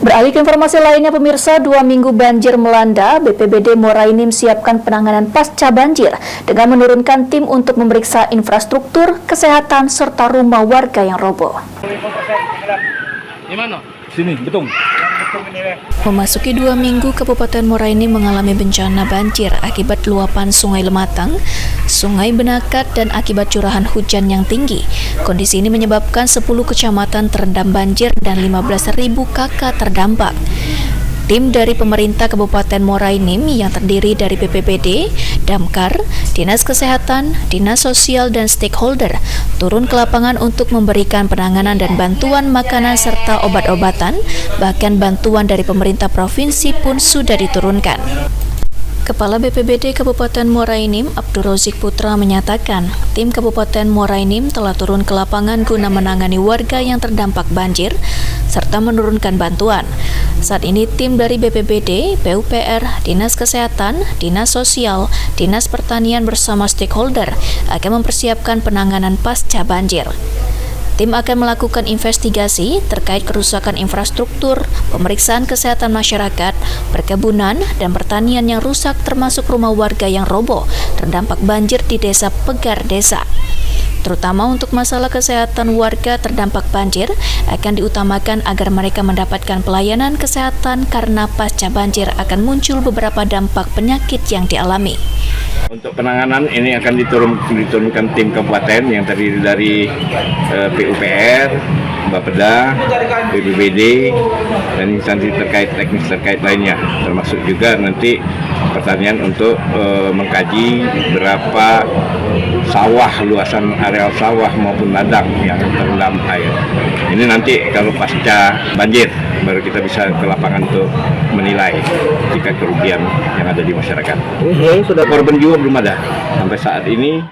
Beralih ke informasi lainnya, pemirsa, 2 minggu banjir melanda, BPBD Muara Enim siapkan penanganan pasca banjir dengan menurunkan tim untuk memeriksa infrastruktur, kesehatan, serta rumah warga yang roboh. Di mana? Sini, betul. Memasuki 2 minggu, Kabupaten Muara Enim mengalami bencana banjir akibat luapan Sungai Lematang, Sungai Benakat, dan akibat curahan hujan yang tinggi. Kondisi ini menyebabkan 10 kecamatan terendam banjir dan 15.000 kakak terdampak. Tim dari pemerintah Kabupaten Muara Enim yang terdiri dari BPBD, Damkar, Dinas Kesehatan, Dinas Sosial, dan stakeholder turun ke lapangan untuk memberikan penanganan dan bantuan makanan serta obat-obatan, bahkan bantuan dari pemerintah provinsi pun sudah diturunkan. Kepala BPBD Kabupaten Muara Enim, Abdul Rozik Putra, menyatakan tim Kabupaten Muara Enim telah turun ke lapangan guna menangani warga yang terdampak banjir serta menurunkan bantuan. Saat ini tim dari BPBD, PUPR, Dinas Kesehatan, Dinas Sosial, Dinas Pertanian bersama stakeholder akan mempersiapkan penanganan pasca banjir. Tim akan melakukan investigasi terkait kerusakan infrastruktur, pemeriksaan kesehatan masyarakat, perkebunan, dan pertanian yang rusak termasuk rumah warga yang roboh terdampak banjir di Desa Pegar Desa. Terutama untuk masalah kesehatan warga terdampak banjir akan diutamakan agar mereka mendapatkan pelayanan kesehatan karena pasca banjir akan muncul beberapa dampak penyakit yang dialami. Untuk penanganan ini akan diturunkan tim kabupaten yang terdiri dari PUPR, Bapeda, BPBD, dan instansi teknis terkait lainnya, termasuk juga nanti pertanian untuk mengkaji berapa sawah, luasan areal sawah maupun ladang yang terendam air. Ini nanti kalau pasca banjir baru kita bisa ke lapangan untuk menilai jika kerugian yang ada di masyarakat. Sudah korban jiwa belum ada sampai saat ini.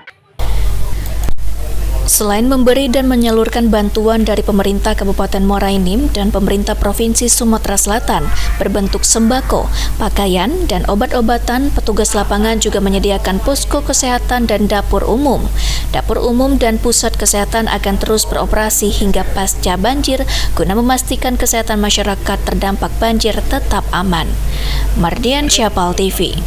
Selain memberi dan menyalurkan bantuan dari pemerintah Kabupaten Muara Enim dan pemerintah Provinsi Sumatera Selatan berbentuk sembako, pakaian, dan obat-obatan, petugas lapangan juga menyediakan posko kesehatan dan dapur umum. Dapur umum dan pusat kesehatan akan terus beroperasi hingga pasca banjir guna memastikan kesehatan masyarakat terdampak banjir tetap aman. Mardian Syapal TV.